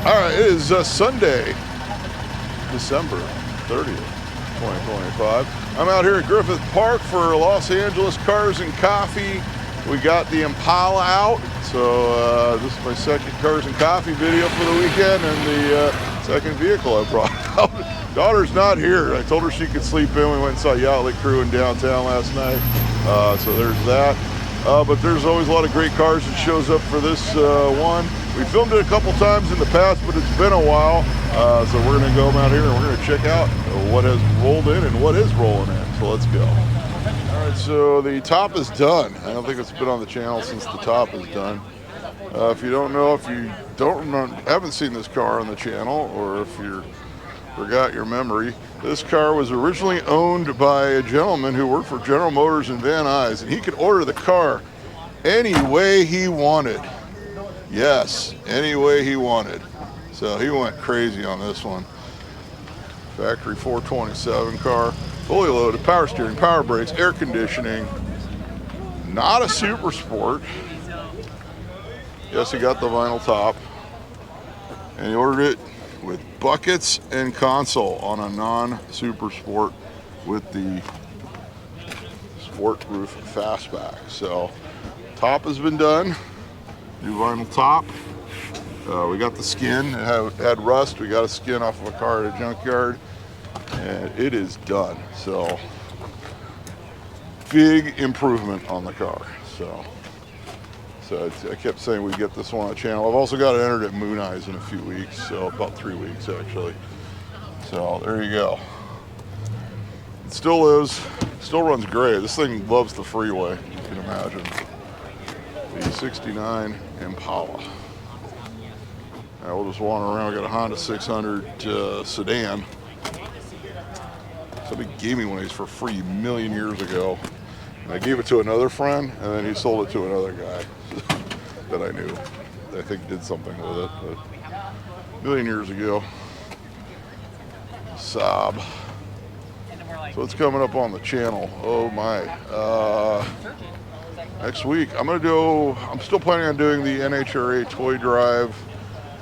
All right, it is Sunday, December 30th, 2025. I'm out here at Griffith Park for Los Angeles Cars and Coffee. We got the Impala out, so this is my second Cars and Coffee video for the weekend, and the second vehicle I brought out. Daughter's not here. I told her she could sleep in. We went and saw Yachtly Crew in downtown last night, so there's that. But there's always a lot of great cars that shows up for this one. We filmed it a couple times in the past, but it's been a while. So we're gonna go out here and we're gonna check out what has rolled in and what is rolling in. So let's go. All right, so the top is done. I don't think it's been on the channel since the top is done. If you don't know, if you haven't seen this car on the channel, or if you forgot your memory, this car was originally owned by a gentleman who worked for General Motors in Van Nuys, and he could order the car any way he wanted. Yes, any way he wanted. So he went crazy on this one. Factory 427 car, fully loaded, power steering, power brakes, air conditioning. Not a super sport. Yes, he got the vinyl top, and he ordered it with buckets and console on a non-super sport with the sport roof fastback. So top has been done, new vinyl top. We got the skin. It had rust. We got a skin off of a car at a junkyard, and it is done. So big improvement on the car. So I kept saying we'd get this one on the channel. I've also got it entered at Moon Eyes in a few weeks, so about 3 weeks actually. So there you go. It still lives, still runs great. This thing loves the freeway, you can imagine. The 69 Impala. We'll just wander around. We got a Honda 600 sedan. Somebody gave me one of these for free a million years ago. And I gave it to another friend, and then he sold it to another guy that I knew. I think did something with it, but a million years ago. Saab. So it's coming up on the channel. Oh my. Next week, I'm still planning on doing the NHRA toy drive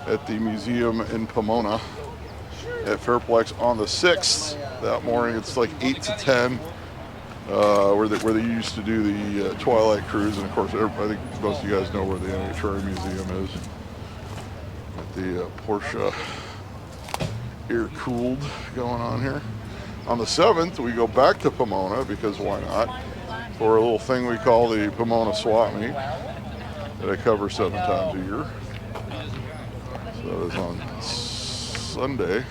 at the museum in Pomona at Fairplex on the 6th. That morning, it's like 8 to 10. Where they used to do the Twilight Cruise, and of course I think most of you guys know where the NHRA Museum is, at the Porsche air-cooled going on here. On the 7th we go back to Pomona, because why not, for a little thing we call the Pomona Swap Meet that I cover 7 times a year. So that is on Sunday.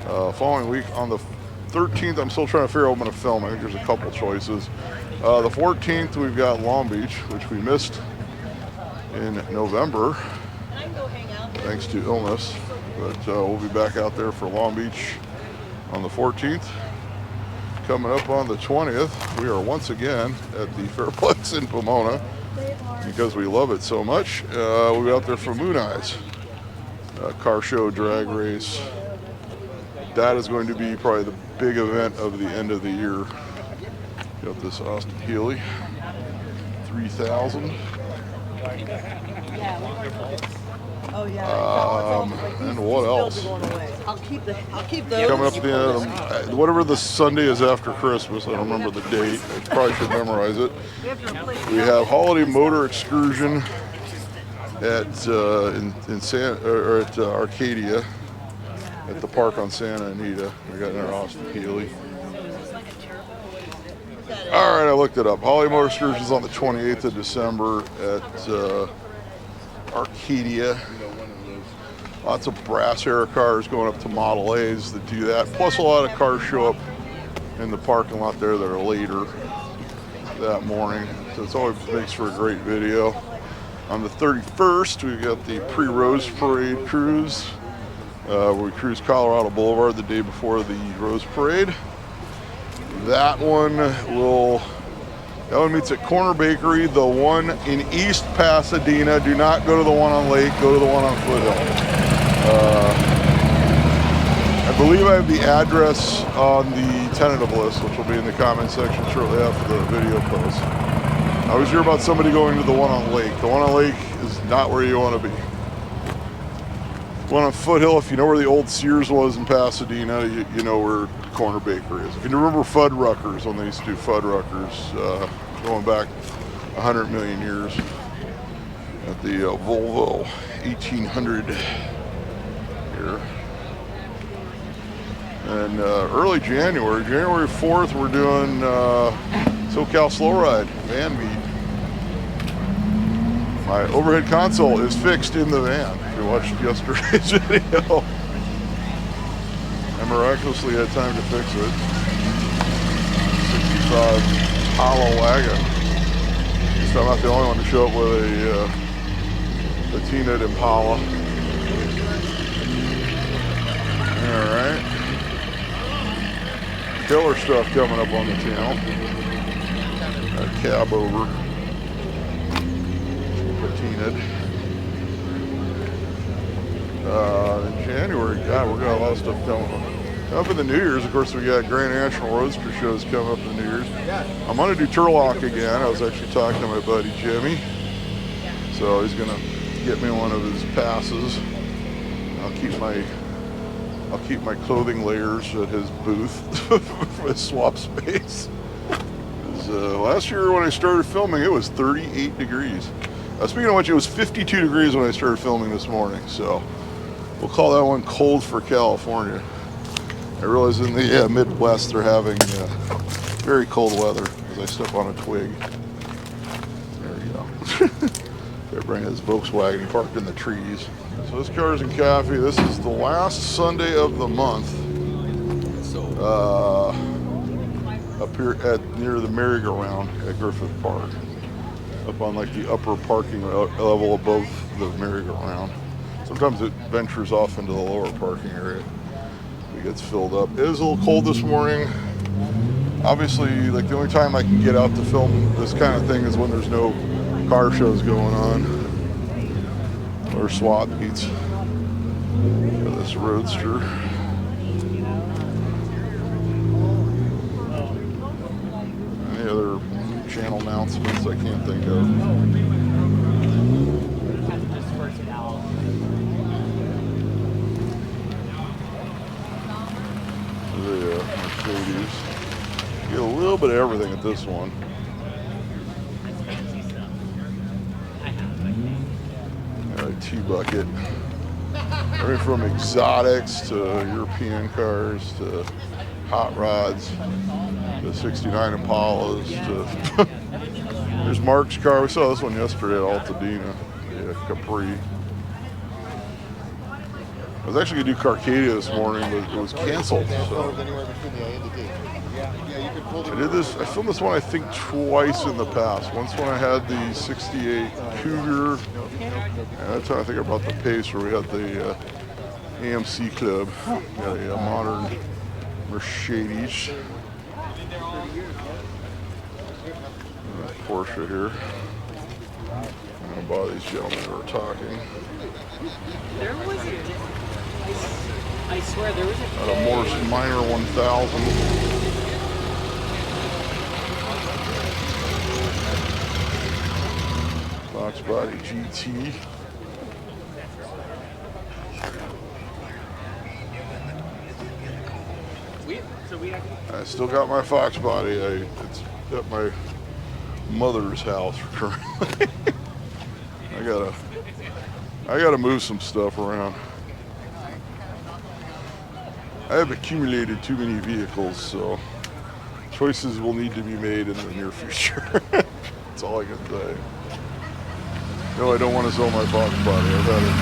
Following week on the 13th, I'm still trying to figure out what I'm going to film. I think there's a couple choices. The 14th, we've got Long Beach, which we missed in November, thanks to illness. But we'll be back out there for Long Beach on the 14th. Coming up on the 20th, we are once again at the Fairplex in Pomona, because we love it so much. We'll be out there for Moon Eyes, car show, drag race. That is going to be probably the big event of the end of the year. Got this Austin Healey 3000. And what else? I'll keep those. Coming up at the end of whatever the Sunday is after Christmas. I don't remember the date. I probably should memorize it. We have Holiday Motor Excursion at at Arcadia, at the park on Santa Anita. We got our Austin Healey. All right, I looked it up. Holiday Motor Excursion is on the 28th of December at Arcadia. Lots of brass era cars going up to Model A's that do that. Plus a lot of cars show up in the parking lot there that are later that morning. So it's always makes for a great video. On the 31st, we've got the pre-Rose Parade cruise. We cruise Colorado Boulevard the day before the Rose Parade. That one meets at Corner Bakery, the one in East Pasadena. Do not go to the one on Lake, go to the one on Foothill. I believe I have the address on the tentative list, which will be in the comment section shortly after the video post. I always hear about somebody going to the one on Lake. The one on Lake is not where you want to be. Went on Foothill. If you know where the old Sears was in Pasadena, you know where Corner Bakery is. If you remember Fuddruckers, when they used to do Fuddruckers, going back 100 million years, at the Volvo 1800 here. And early January 4th, we're doing SoCal Slow Ride van meet. My overhead console is fixed in the van. If you watched yesterday's video, I miraculously had time to fix it. 65 Impala wagon. At least I'm not the only one to show up with a Tina Impala. All right. Killer stuff coming up on the channel. Cab over. Patinaed. In January, God, we're got a lot of stuff coming up in the New Year's. Of course, we got Grand National Roadster shows coming up in the New Year's. I'm going to do Turlock again. I was actually talking to my buddy Jimmy, so he's going to get me one of his passes. I'll keep my clothing layers at his booth with swap space. Last year when I started filming, it was 38 degrees. Speaking of which, it was 52 degrees when I started filming this morning, so we'll call that one cold for California. I realize in the Midwest they're having very cold weather as I step on a twig. There we go. They're bringing his Volkswagen, he parked in the trees. So this Cars and Coffee, this is the last Sunday of the month. Up here near the merry-go-round at Griffith Park. Up on like the upper parking level above the merry-go-round. Sometimes it ventures off into the lower parking area. It gets filled up. It is a little cold this morning. Obviously, like the only time I can get out to film this kind of thing is when there's no car shows going on or swap meets. Got this Roadster. Any other channel announcements I can't think of. The Mercedes. Get a little bit of everything at this one. T-bucket. Everything from exotics to European cars to hot rods to 69 Impalas to there's Mark's car. We saw this one yesterday at Altadena. Yeah, Capri. I was actually gonna do Carcadia this morning, but it was canceled. So I filmed this one I think twice in the past. Once when I had the 68 Cougar, and that's how I think I brought the Pacer. We had the AMC Club, got a modern Mercedes. Porsche here. I'm gonna buy these gentlemen who are talking. There was I swear there was a Morse Minor 1000. Fox Body GT. I still got my Fox Body. It's at my mother's house currently. I gotta move some stuff around. I have accumulated too many vehicles, so choices will need to be made in the near future. That's all I can say. No, I don't want to sell my Fox Body. I've had it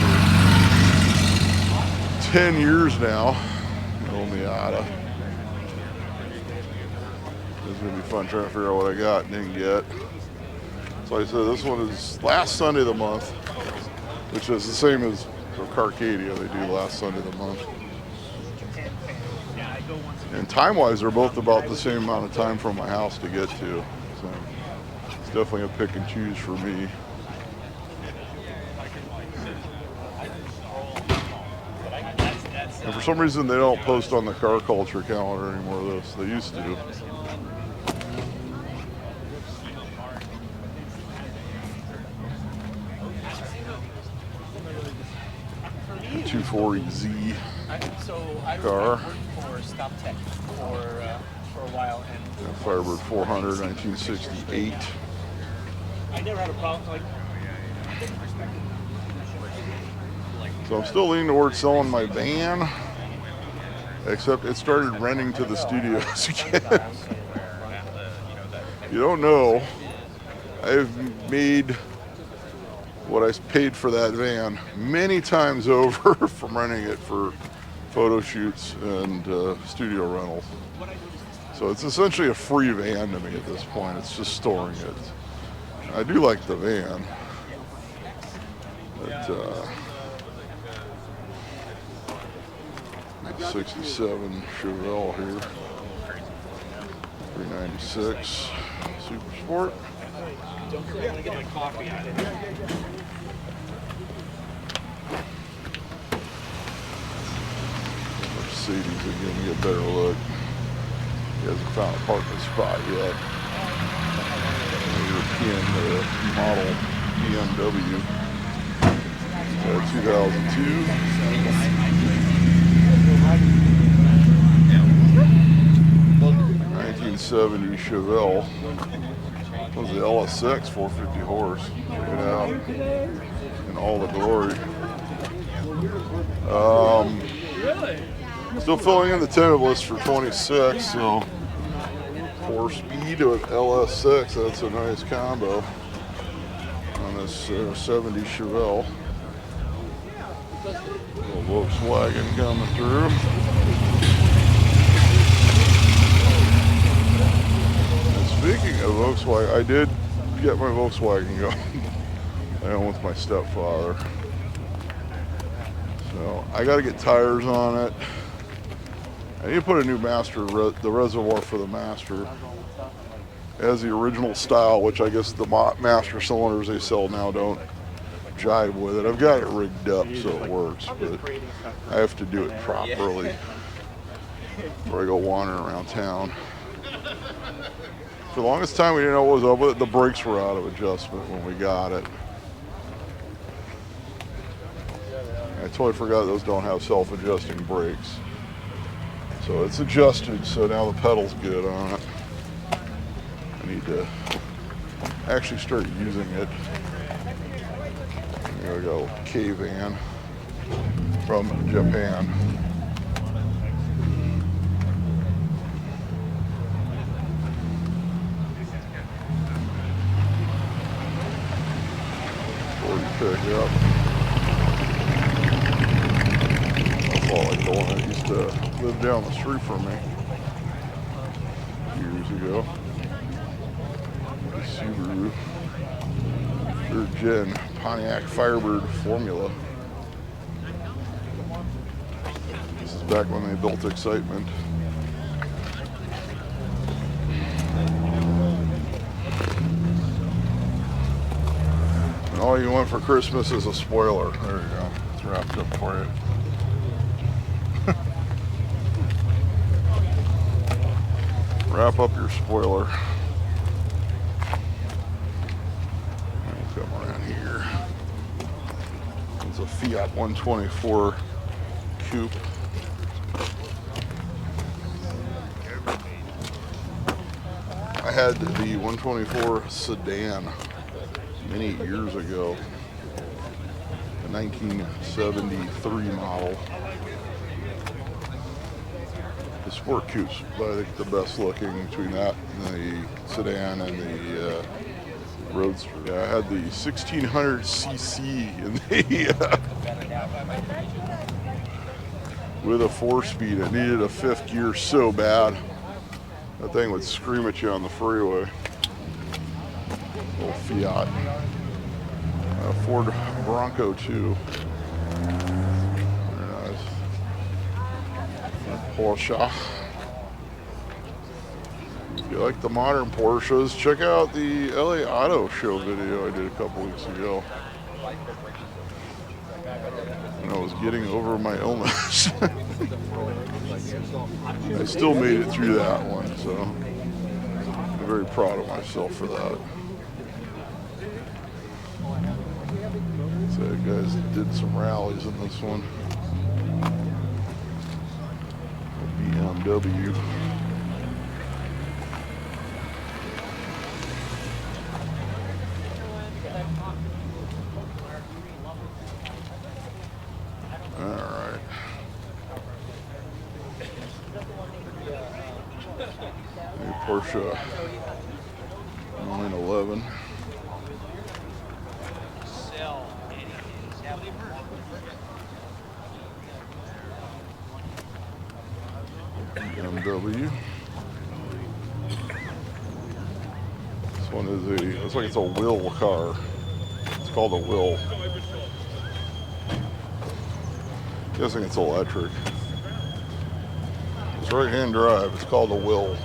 for 10 years now. Old Miata. It's gonna be fun trying to figure out what I got and didn't get. So like I said, this one is last Sunday of the month, which is the same as Carcadia. They do last Sunday of the month. And time-wise, they're both about the same amount of time from my house to get to. So it's definitely a pick and choose for me. And for some reason, they don't post on the car culture calendar anymore, though. So they used to. 240Z So I car. worked for Stop Tech for a while, and Firebird 400, 1968. I never had a problem. Like, So I'm still leaning towards selling my van, except it started renting to the studios again. You don't know. I've made what I paid for that van many times over from renting it for photo shoots and studio rentals. So it's essentially a free van to me at this point. It's just storing it. I do like the van. But, 67 Chevelle here. 396 Super Sport. don't forget to get my coffee out of here. Mercedes are giving me a better look. He hasn't found a parking spot yet. European model BMW. 2002. 1970 Chevelle. What was the LS6, 450 horse. Check it out in all the glory. Still filling in the tentative list for 26, so 4-speed with LS6, that's a nice combo on this 70 Chevelle. Little Volkswagen coming through. And speaking of Volkswagen, I did get my Volkswagen going. I went with my stepfather. So I got to get tires on it. I need to put a new master, the reservoir for the master as the original style, which I guess the master cylinders they sell now don't jive with it. I've got it rigged up so it works, but I have to do it properly before I go wandering around town. For the longest time we didn't know what was up with it. The brakes were out of adjustment when we got it. I totally forgot those don't have self-adjusting brakes. So it's adjusted, so now the pedal's good on it. I need to actually start using it. Here we go, K-Van from Japan. Ford pickup. That's all like the one that used to live down the street from me years ago. The Subaru 3rd Gen Pontiac Firebird Formula. This is back when they built Excitement. And all you want for Christmas is a spoiler. There you go. It's wrapped up for you. Wrap up your spoiler. Come around here. It's a Fiat 124 coupe. I had the 124 sedan many years ago, a 1973 model. The sport coupe's, I think, the best looking between that and the sedan and the Roadster. Yeah, I had the 1600cc in the with a 4-speed. It needed a 5th gear so bad. That thing would scream at you on the freeway. Little Fiat. Ford Bronco 2. Very nice. Porsche. If you like the modern Porsches, check out the LA Auto Show video I did a couple weeks ago. When I was getting over my illness. I still made it through that one, so I'm very proud of myself for that. So the guys did some rallies in this one. BMW. All right. New Porsche 911. BMW. This one is looks like it's a Will car. It's called a Will. Guessing it's electric. It's right-hand drive. It's called a Will.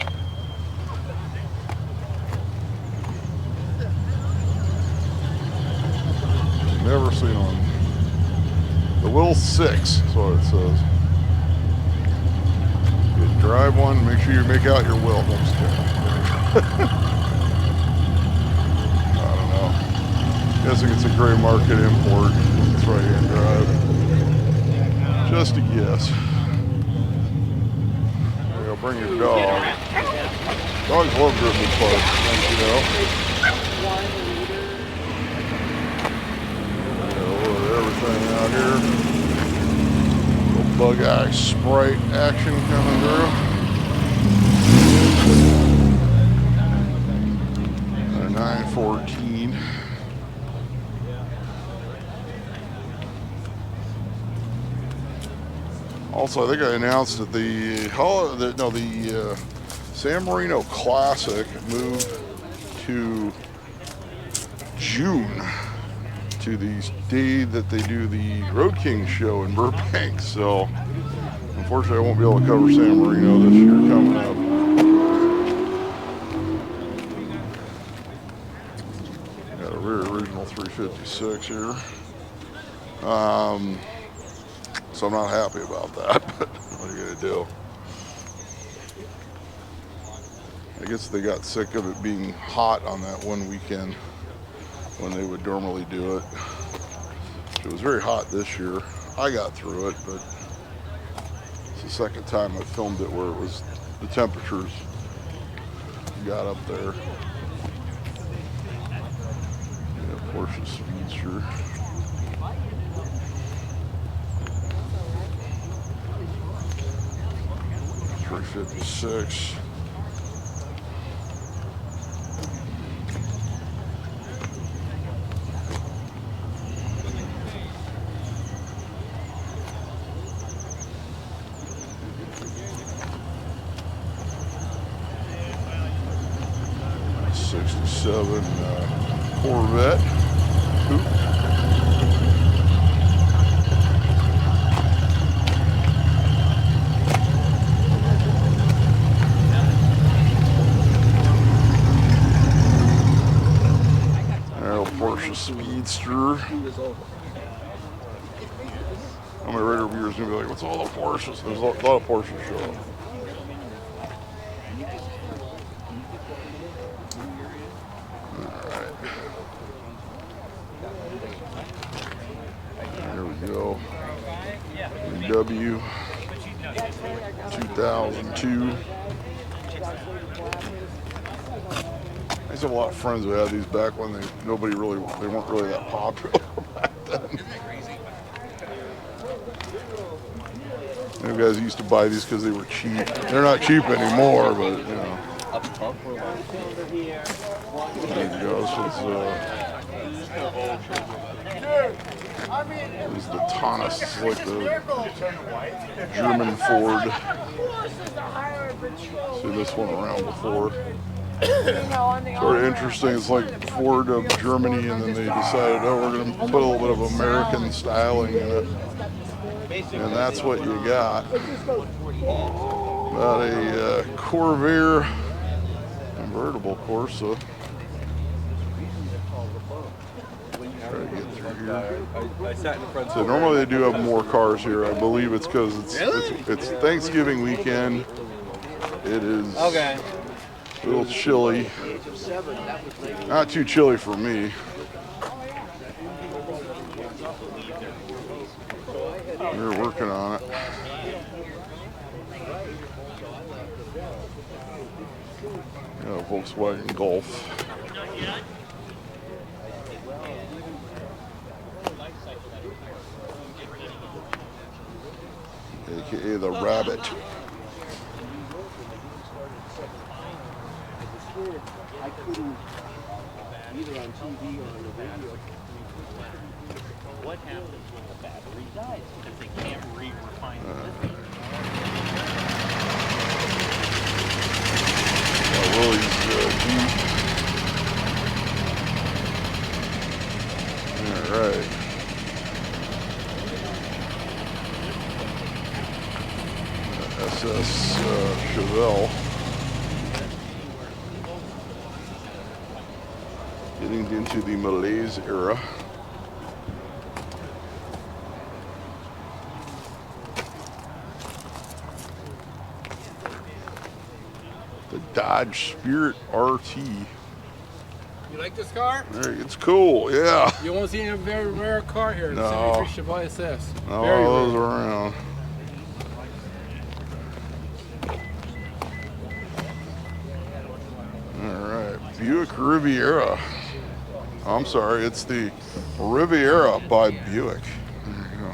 Never seen one. The Will 6 is what it says. You drive one, make sure you make out your Will. I'm just kidding. I don't know. Guessing it's a gray market import. It's right-hand drive. Just a guess. There you go, bring your dog. Dogs love Griffith Park, you know. Everything out here. Little bug eye Sprite action coming through. 914. Also, I think I announced that the San Marino Classic moved to June, to the day that they do the Road King show in Burbank. So, unfortunately, I won't be able to cover San Marino this year coming up. Got a rear original 356 here. So I'm not happy about that, but what are you gonna do? I guess they got sick of it being hot on that one weekend when they would normally do it. It was very hot this year. I got through it, but it's the second time I filmed it where it was, the temperatures got up there. Yeah, Porsche Speedster. $356. '67 Corvette coupe. Porsche Speedster. How many regular viewers gonna be like, what's all the Porsches? There's a lot of Porsches showing. Alright. There we go. BMW 2002. I used to have a lot of friends who had these back when they weren't really that popular back then. You guys used to buy these because they were cheap. They're not cheap anymore, but you know. There you go. So this is the Taunus. It's like the German Ford. See this one around before. Sort of interesting. It's like Ford of Germany, and then they decided, oh, we're going to put a little bit of American styling in it, and that's what you got. About a Corvair convertible Corsa. Try to get through here. So normally they do have more cars here. I believe it's because it's Thanksgiving weekend. It is. Okay. A little chilly. Not too chilly for me. They're working on it. Yeah, Volkswagen Golf. AKA the Rabbit. I couldn't either on TV or on the radio. What happens when the battery dies? Because they can't refine the lithium. Willie's Jeep. All right. SS Chevelle. Getting into the Malaise era. The Dodge Spirit RT. You like this car? It's cool, yeah. You won't see a very rare car here. No. The 73 Chevelle SS. No, Very all those rare. around. All right, Buick Riviera. I'm sorry, it's the Riviera by Buick. There you go.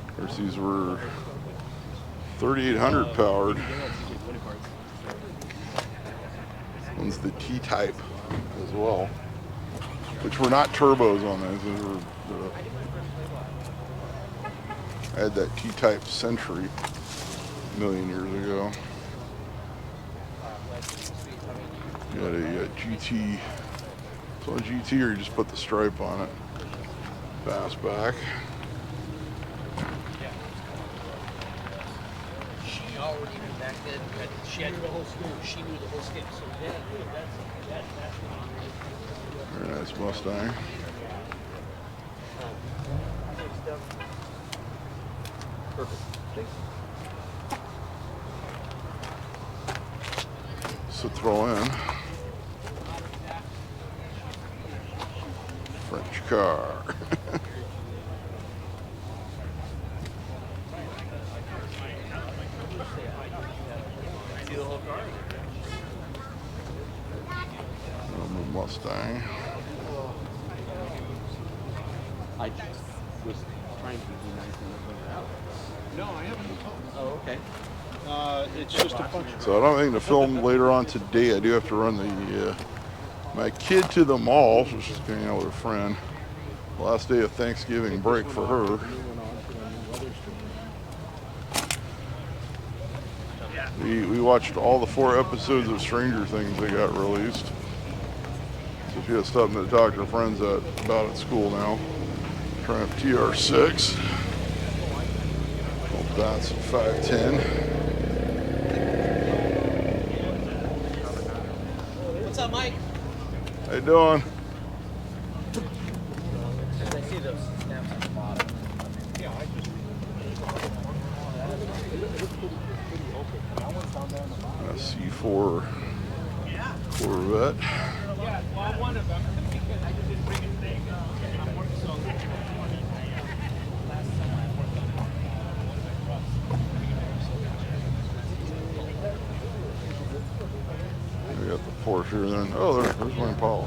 Of course, these were 3,800 powered. One's the T-Type as well, which were not turbos on those. Those were I had that T-Type Century a million years ago. You had a GT. It's on a GT, or you just put the stripe on it. Fastback. She already knew back then. She had the whole scheme. She knew the whole scheme. So yeah, that's Very nice Mustang. perfect. So throw in French car. See the whole car? Mustang. I just was trying to be nice and bring her out. No, I haven't. Oh, okay. It's just a function. So I don't think to film later on today. I do have to run the my kid to the mall. So she's going out with her friend. Last day of Thanksgiving break for her. We watched all the 4 episodes of Stranger Things that got released. So she has something to talk to her friends about at school now. Triumph TR6. Well, that's 510. What's up, Mike? How you doing? I see those snaps at the bottom. Yeah, I just. A C4 Corvette. Yeah, well, one of them. I just didn't bring it today. I'm working so We got the Porsche here then. Oh, there's my Impala.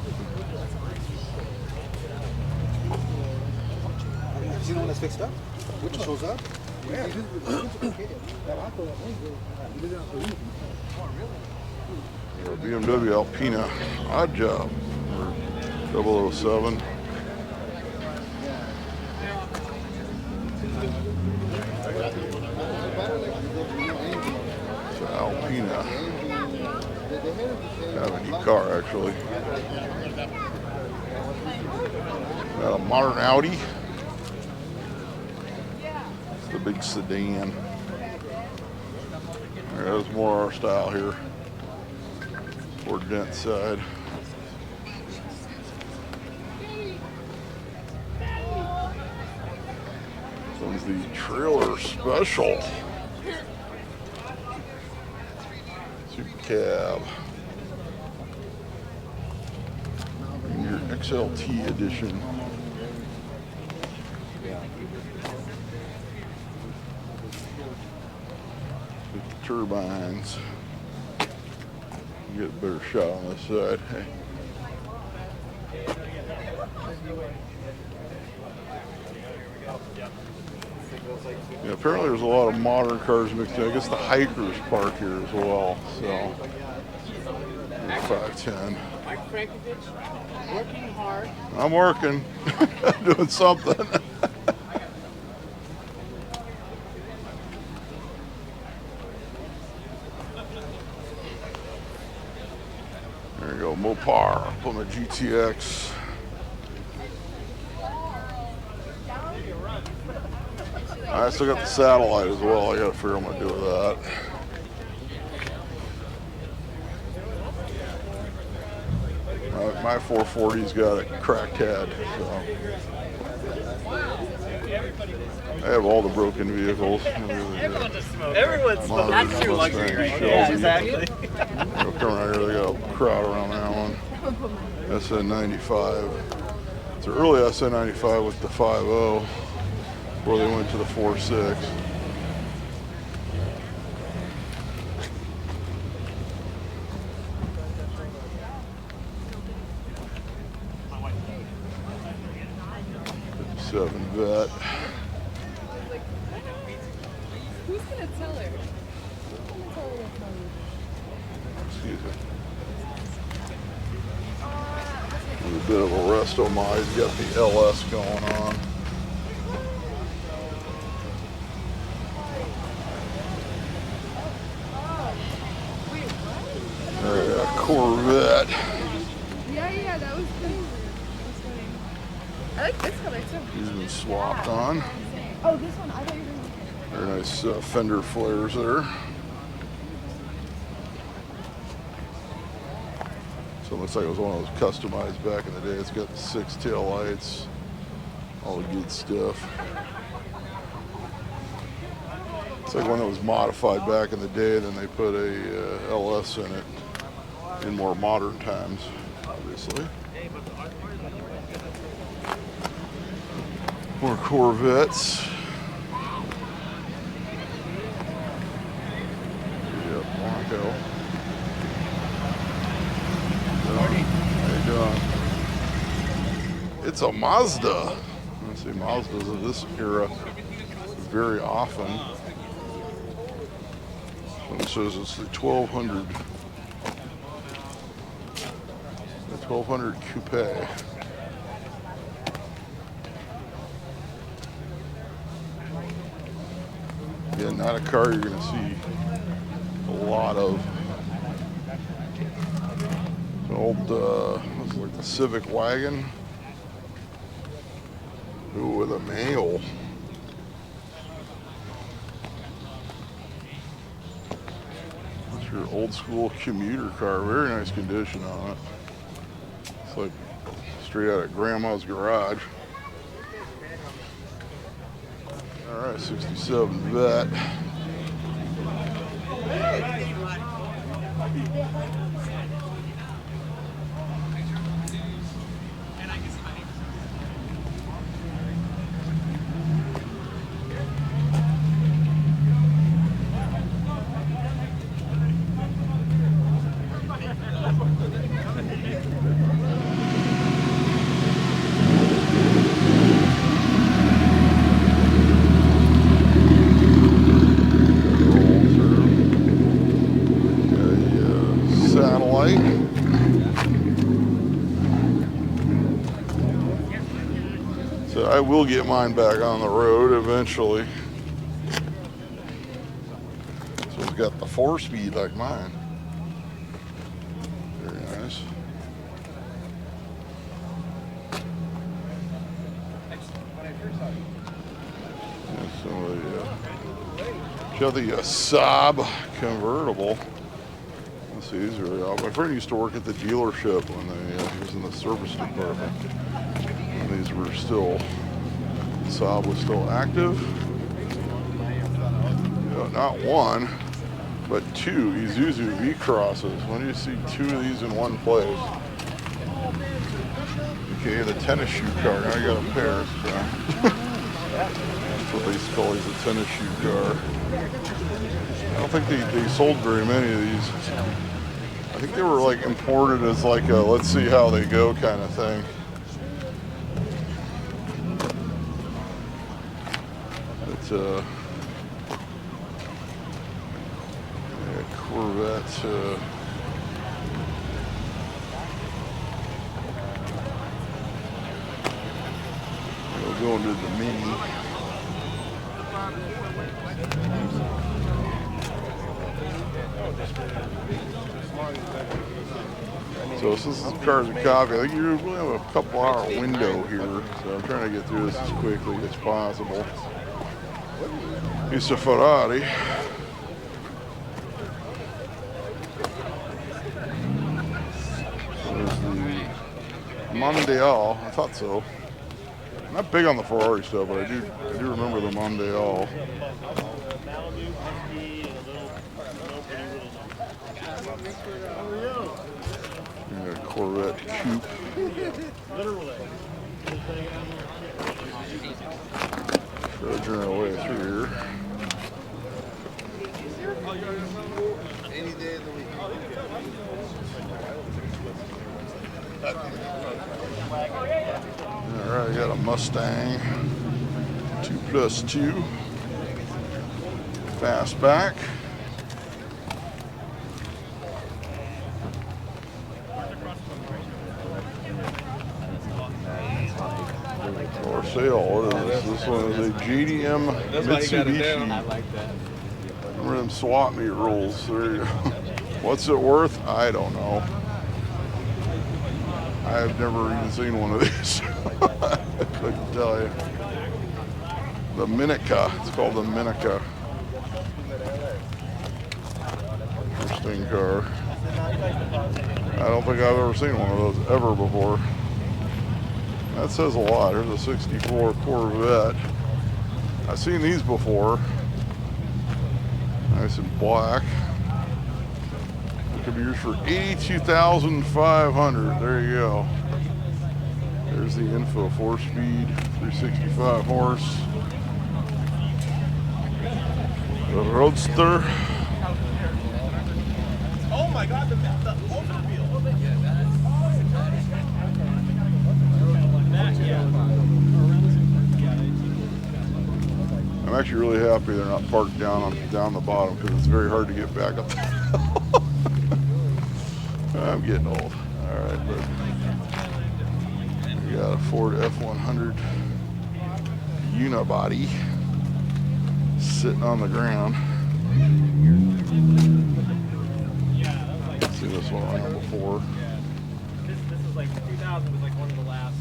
You know when it's fixed up? Which one shows up? Yeah. Or BMW Alpina. Odd job. Or 007. It's an Alpina. Kind of a neat car, actually. Got a modern Audi. It's the big sedan. There's more our style here. Ford Dent side. This one's the trailer special. Super cab. And your XLT edition. turbines. Get a better shot on this side. Yeah, apparently there's a lot of modern cars mixed in. I guess the hikers park here as well. So 510. Mike Frankovich, working hard. I'm working, doing something. There you go, Mopar, put my GTX. I still got the satellite as well. I gotta figure out what I'm gonna do with that. My 440's got a cracked head, so I have all the broken vehicles. Everyone's a smoker. Everyone's smoking. That's your luxury right Shelby. there. Yeah, exactly. They'll come around here, they got a crowd around that one. SN95. It's an early SN95 with the 5.0 before they went to the 4.6. Vet. Who's gonna tell her? Who's gonna tell her that's not you? Excuse me. There's a bit of a resto mod. He's got the LS going on. Wait, what? There you go, Corvette. Yeah, that was crazy. I like this color too. He's been swapped on. Oh, this one. I thought you were Very nice fender flares there. So it looks like it was one of those customized back in the day. It's got the 6 tail lights, all the good stuff. It's like one that was modified back in the day, then they put a LS in it in more modern times, obviously. More Corvettes. Yep, Bronco. How you doing? It's a Mazda. I see Mazdas of this era very often. So it says it's the 1200. The 1200 Coupe. Again, not a car you're going to see a lot of. It's an old, what's it, like the Civic wagon. Ooh, with a manual. That's your old school commuter car. Very nice condition on it. It's like straight out of Grandma's garage. All right, 67 Vet. So I will get mine back on the road eventually. So it's got the 4-speed like mine. Very nice. Yeah, so the Saab convertible. Let's see, these are, my friend used to work at the dealership when he was in the service department. And these were still, Saab was still active. You know, not one, but 2 Isuzu V-Crosses. When do you see 2 of these in one place? Okay, the tennis shoe car, now I got a pair. So. That's what they used to call these, a tennis shoe car. I don't think they sold very many of these. I think they were like imported as like a let's see how they go kind of thing. It's a Corvette. We'll go into the Mini. So since this is Cars and Coffee, I think you really have a couple hour window here. So I'm trying to get through this as quickly as possible. It's a Ferrari. There's the Mondial. I thought so. I'm not big on the Ferrari stuff, but I do remember the Mondial. Yeah, Corvette Coupe. Trudging our way through here. Any day of the week. All right, got a Mustang 2+2 fastback. For sale. What is this? This one is a GDM Mitsubishi. I like that. Remember them swap meet rules? There you go. What's it worth? I don't know. I've never even seen one of these. I couldn't tell you. The Minica. It's called the Minica. Interesting car. I don't think I've ever seen one of those ever before. That says a lot. There's a 64 Corvette. I've seen these before. Nice and black. It could be yours for $82,500. There you go. There's the info. 4-speed, 365 horse. The Roadster. Oh my God, the overview. I'm actually really happy they're not parked down the bottom because it's very hard to get back up the hill. I'm getting old. All right, but we got a Ford F-100 unibody sitting on the ground. Let's see this one around before. This is like 2000 was like one of the last.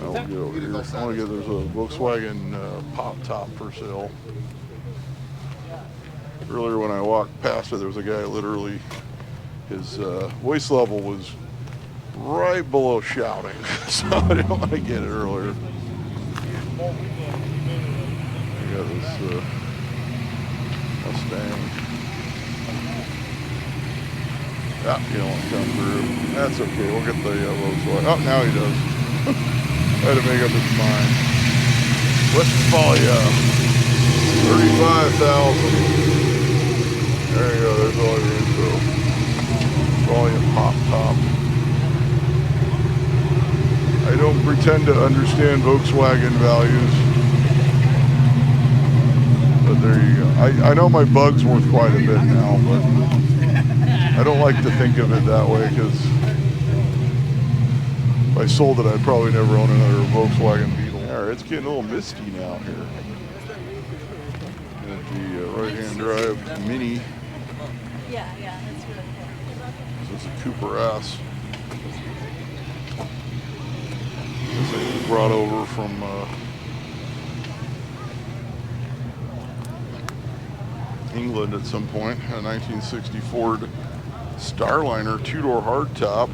I'll get over here. I want to get there's a Volkswagen pop top for sale. Earlier when I walked past it, there was a guy literally, his voice level was right below shouting, so I didn't want to get it earlier. I got this Mustang. Yeah, you don't want to come through. That's okay. We'll get the Volkswagen. Oh, now he does. I had to make up his mind. Westphalia, 35,000. There you go. There's all your info. Volume pop top. I don't pretend to understand Volkswagen values, but there you go. I know my bug's worth quite a bit now, but I don't like to think of it that way because if I sold it, I'd probably never own another Volkswagen Beetle. All right, it's getting a little misty now here. Got the right-hand drive Mini. Yeah, that's really cool. This is a Cooper S. This thing was brought over from England at some point. A 1960 Ford Starliner 2-door hardtop.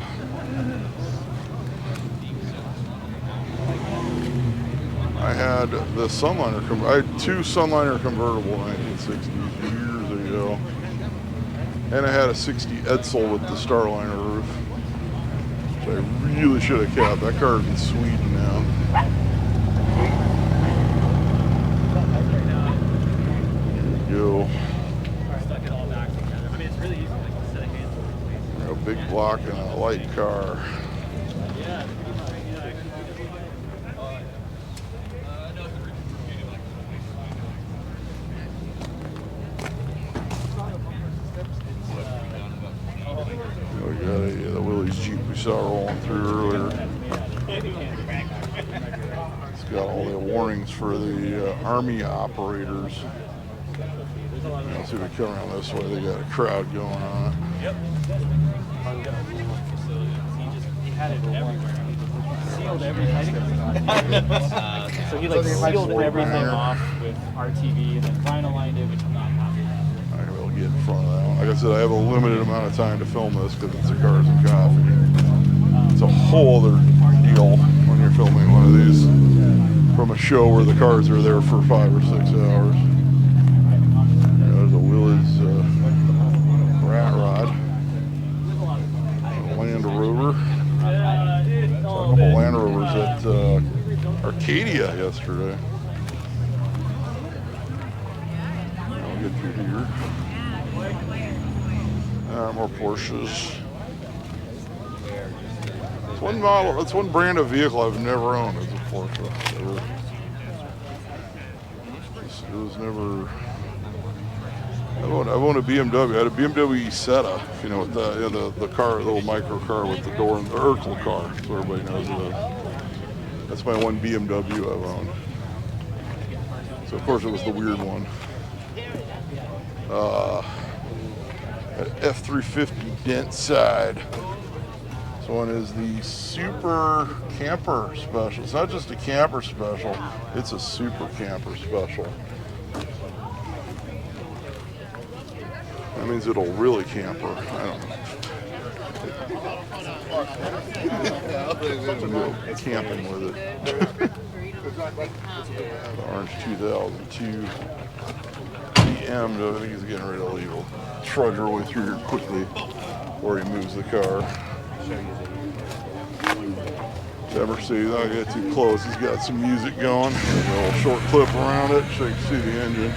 I had the Sunliner. I had two Sunliner convertible 1960s years ago, and I had a 60 Edsel with the Starliner roof. which I really should have kept. That car's in Sweden now. There you go. Stuck it all back together. I mean, it's really easy, like a set of hands. A big block and a light car. Yeah. We got the Willie's Jeep we saw rolling through earlier. It's got all the warnings for the Army operators. Let's see if we come around this way. They got a crowd going on. Yep. He had it everywhere. Sealed everything. So he like sealed everything off with RTV and then vinyl lined it, which I'm not happy with. I will get in front of that one. Like I said, I have a limited amount of time to film this because it's a Cars and Coffee. It's a whole other deal when you're filming one of these from a show where the cars are there for 5 or 6 hours. There's a Willys rat rod, a Land Rover. Saw a couple Land Rovers at Arcadia yesterday. I'll get through here. More Porsches. It's one model. It's one brand of vehicle I've never owned. It's a Porsche. It was never. I've owned a BMW. I had a BMW Isetta, if you know what that, the car, the little micro car with the door, the Urkel car, so everybody knows it. That's my one BMW I've owned. So of course it was the weird one. F350 dent side. This one is the Super Camper Special. It's not just a camper special, it's a Super Camper Special. That means it'll really camper. I don't know. Camping with it. The orange 2002 BM. I think he's getting ready to leave. We'll trudge our way through here quickly before he moves the car. Never see, not get too close. He's got some music going. There's a little short clip around it so you can see the engine.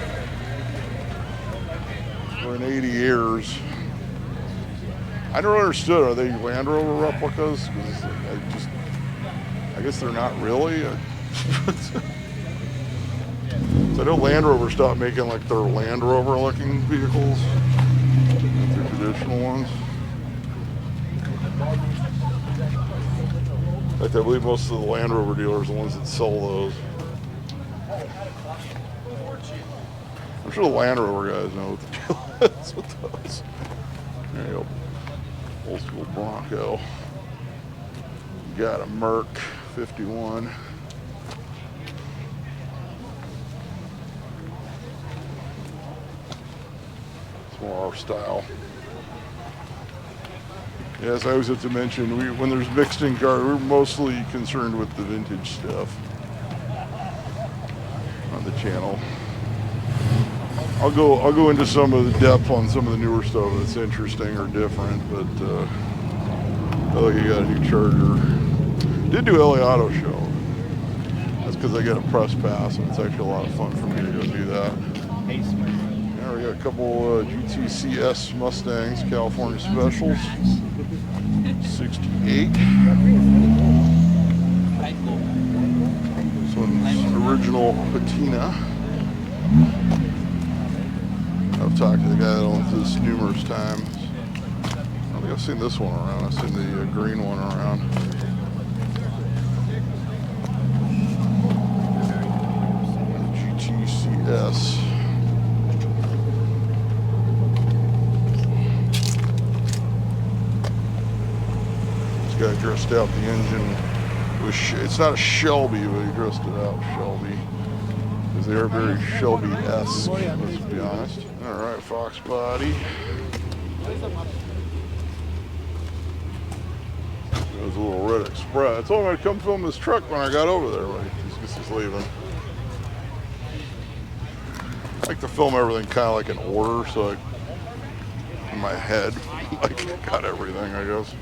For an 80 years. I never understood, are they Land Rover replicas? Because I guess they're not really. So I know Land Rover stopped making like their Land Rover looking vehicles. Their traditional ones. In fact, I believe most of the Land Rover dealers are the ones that sell those. I'm sure the Land Rover guys know what the deal is with those. There you go. Old school Bronco. Got a Merc 51. It's more our style. Yes, I always have to mention, when there's mixed in cars, we're mostly concerned with the vintage stuff on the channel. I'll go into some of the depth on some of the newer stuff that's interesting or different, but I look, you got a new Charger. Did do LA Auto Show. That's because I get a press pass, and it's actually a lot of fun for me to go do that. Yeah, we got a couple GTCS Mustangs, California Specials, 68. This one's original patina. I've talked to the guy that owns this numerous times. I don't think I've seen this one around. I've seen the green one around. GTCS. This guy dressed out the engine with, it's not a Shelby, but he dressed it out Shelby. Because they are very Shelby-esque, let's be honest. All right, Fox body. There's a little Red Express. I told him I'd come film this truck when I got over there, but he's leaving. I like to film everything kind of like in order, so in my head, like got everything, I guess.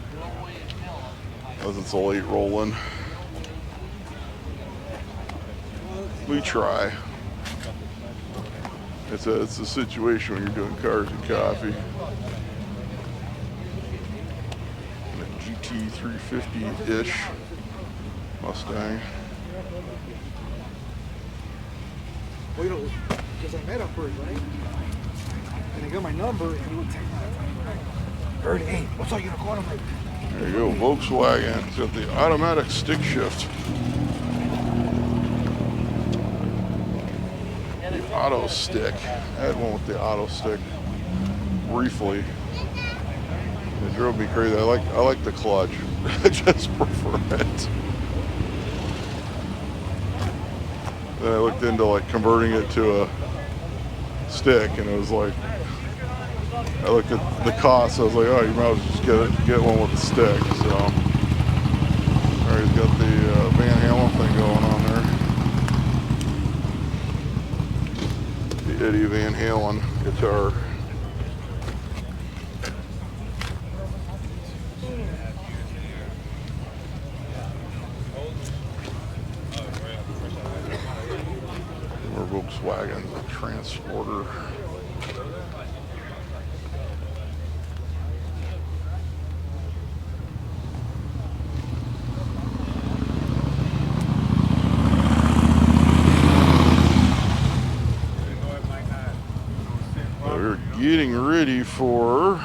As it's a late roll-in. We try. It's a situation when you're doing cars and coffee. And a GT 350-ish Mustang. Well, you know, because I met up first, right? And I got my number, and he would take my number. Hey, what's up, unicorn? I'm like, There you go, Volkswagen. It's got the automatic stick shift. The auto stick. I had one with the auto stick briefly. It drove me crazy. I like the clutch. I just prefer it. Then I looked into like converting it to a stick, and it was like, I looked at the cost. I was like, oh, you might as well just get one with a stick. So, alright, he's got the Van Halen thing going on there. The Eddie Van Halen guitar. More Volkswagen, the Transporter. We're getting ready for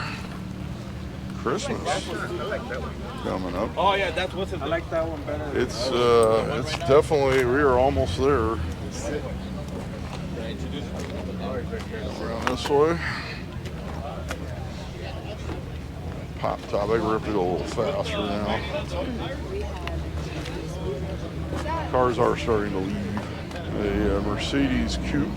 Christmas coming up. Oh yeah, that's what's. I like that one better. It's definitely, we are almost there. Around this way. Pop top. I ripped it a little faster now. Cars are starting to leave. A Mercedes Coupe.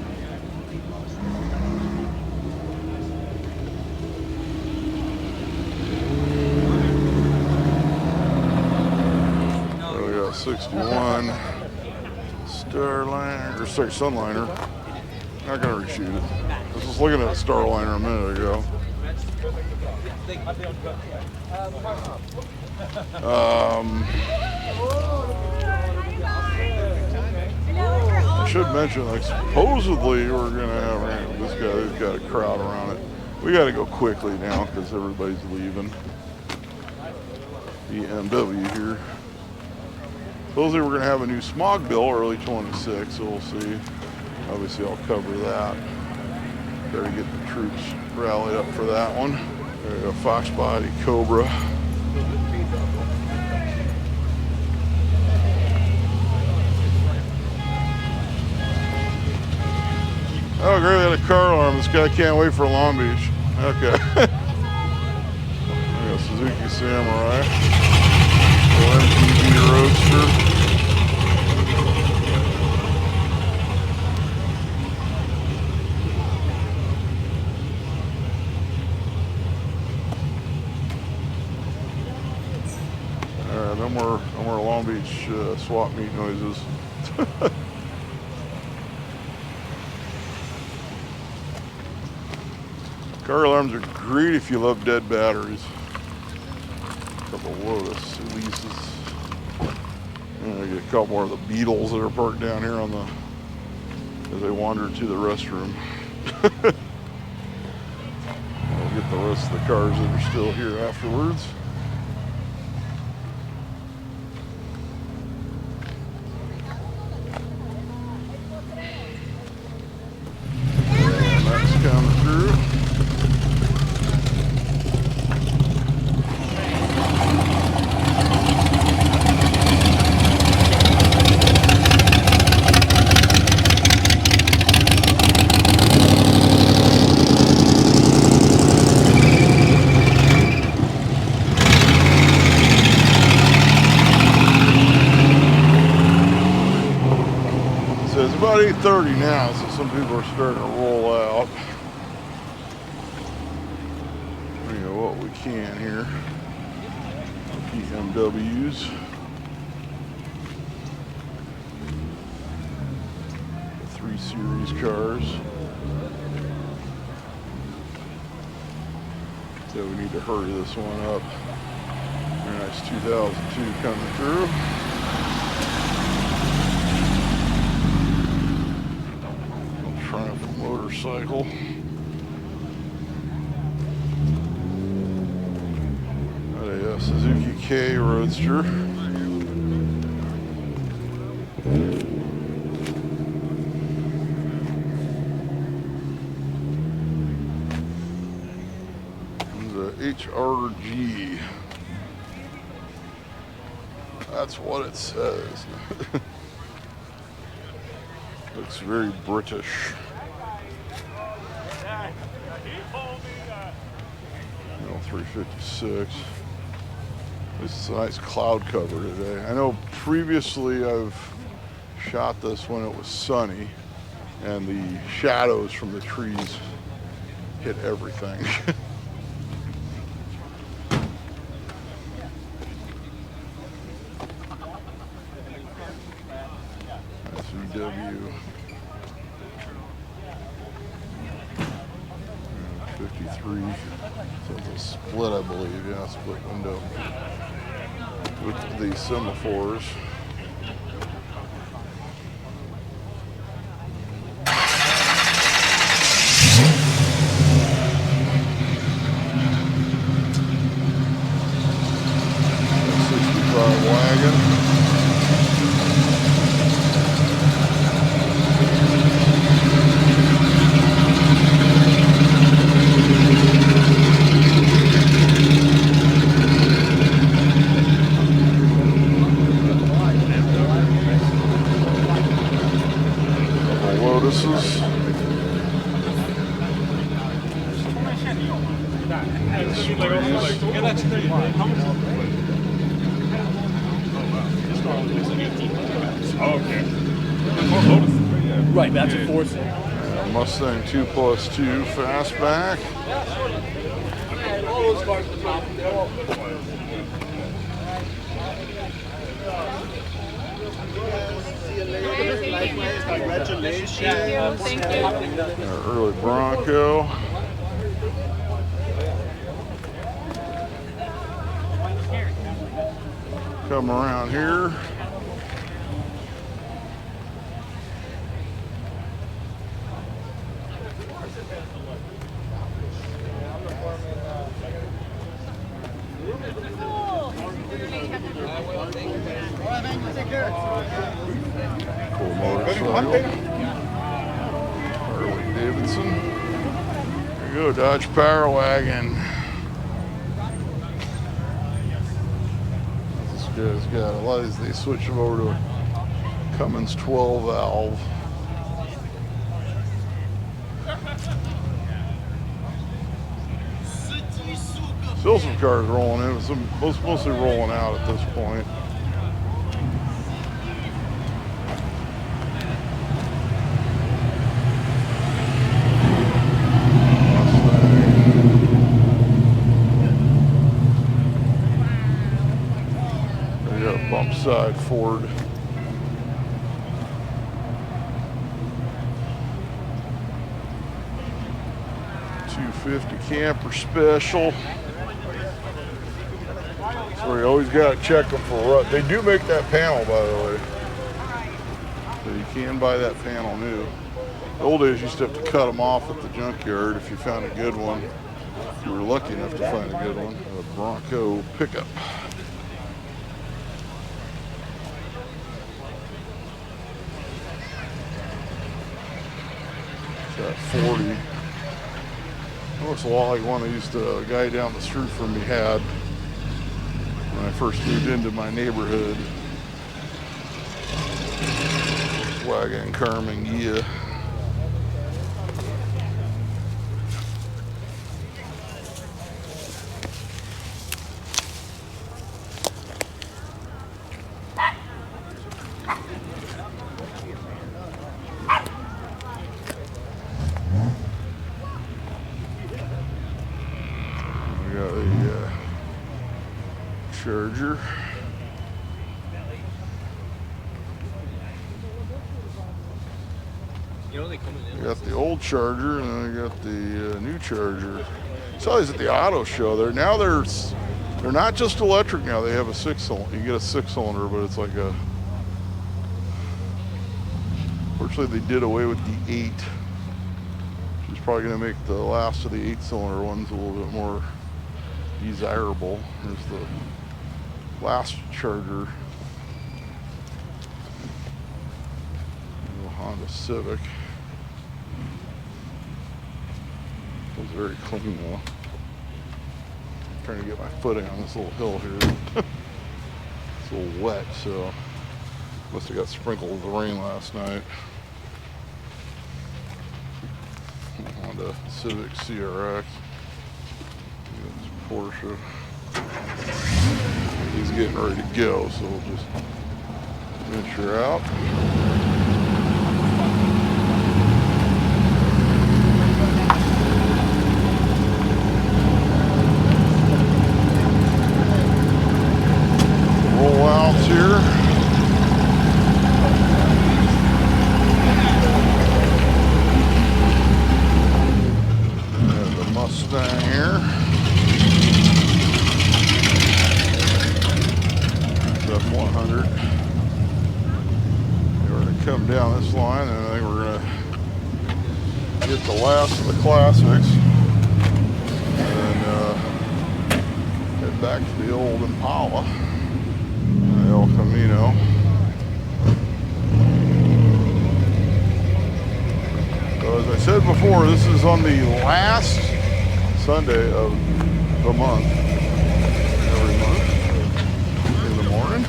We got 61 Starliner, or sorry, Sunliner. Not gonna reshoot it. I was just looking at Starliner a minute ago. I should mention, like, supposedly we're gonna have this guy. He's got a crowd around it. We got to go quickly now because everybody's leaving. BMW here. Supposedly we're gonna have a new smog bill early 26, so we'll see. Obviously, I'll cover that. Better get the troops rallied up for that one. There you go, Fox Body Cobra. Oh, great, we had a car alarm. This guy can't wait for Long Beach. Okay. There you go, Suzuki Samurai. MPV Roadster. No more Long Beach swap meet noises. Car alarms are great if you love dead batteries. A couple Lotus Elises. And I get a couple more of the Beetles that are parked down here on the as they wander to the restroom. I'll get the rest of the cars that are still here afterwards. Come through. So it's about 8:30 now, so some people are starting to roll out. What we can here. BMWs. The 3 Series cars. So we need to hurry this one up. Very nice 2002 coming through. Triumph motorcycle. A Suzuki K Roadster. The HRG. That's what it says. Looks very British. 356. This is a nice cloud cover today. I know previously I've shot this when it was sunny and the shadows from the trees hit everything. SVW 53. So it's a split, I believe. Yeah, split window with the semaphores. Wagon. Couple Lotuses. Right, that's a four-seat. Mustang 2+2 fastback. All those cars at the top. See you later. Congratulations. Thank you. Our early Bronco. Come around here. Cool motorcycle. Harley Davidson. There you go, Dodge Power Wagon. This guy's got a lot of these. They switch them over to a Cummins 12 valve. Still some cars rolling in, some mostly rolling out at this point. They got a bump side Ford. $250 camper special. So you always got to check them for rust. They do make that panel, by the way. So you can buy that panel new. The old days you used to have to cut them off at the junkyard if you found a good one. If you were lucky enough to find a good one. A Bronco pickup. That 40. It looks a lot like one a guy down the street from me had when I first moved into my neighborhood. Volkswagen Carmen Ghia. We got a Charger. You know they come in. We got the old Charger, and then we got the new Charger. Saw these at the auto show. Now they're They're not just electric now. They have a 6-cylinder. You get a 6-cylinder, but it's like a. Fortunately, they did away with the 8, which is probably going to make the last of the 8-cylinder ones a little bit more desirable. Here's the last Charger. Honda Civic. It was very clean though. I'm trying to get my footing on this little hill here. It's a little wet, so must have got sprinkled with the rain last night. Honda Civic CRX. This Porsche. He's getting ready to go, so we'll just venture out. Here. There's the Mustang here. It's F100. We're going to come down this line, and I think we're going to get the last of the classics and head back to the old Impala. El Camino. So as I said before, this is on the last Sunday of the month. Every month in the morning.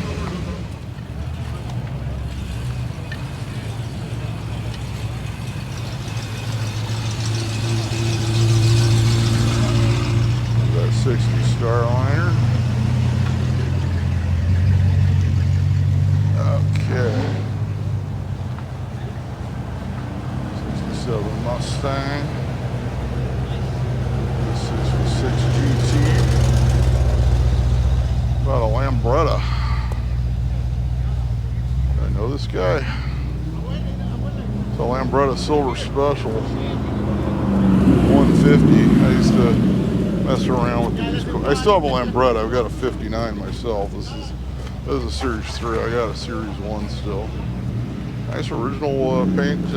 That 60 Starliner. Okay. 67 Mustang. 66 GT. About a Lambretta. I know this guy. It's a Lambretta Silver Special. 150. I used to mess around with these. I still have a Lambretta. I've got a 59 myself. This is a Series 3. I got a Series 1 still. Nice original paint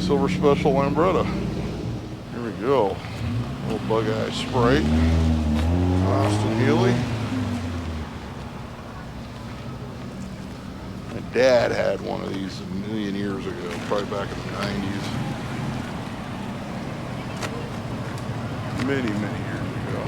Silver Special Lambretta. Here we go. Little Bug Eye Sprite. Austin Healey. My dad had one of these a million years ago, probably back in the 90s. Many, many years ago.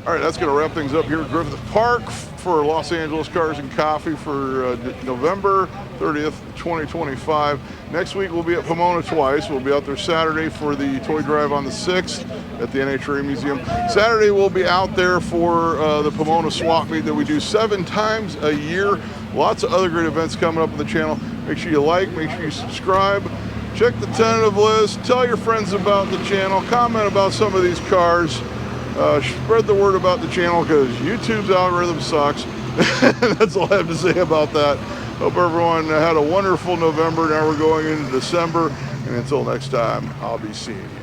All right, that's going to wrap things up here at Griffith Park for Los Angeles Cars and Coffee for November 30th, 2025. Next week we'll be at Pomona twice. We'll be out there Saturday for the toy drive on the 6th at the NHRA Museum. Saturday we'll be out there for the Pomona swap meet that we do 7 times a year. Lots of other great events coming up on the channel. Make sure you like, make sure you subscribe. Check the tentative list. Tell your friends about the channel. Comment about some of these cars. Spread the word about the channel because YouTube's algorithm sucks. That's all I have to say about that. Hope everyone had a wonderful November. Now we're going into December. And until next time, I'll be seeing you.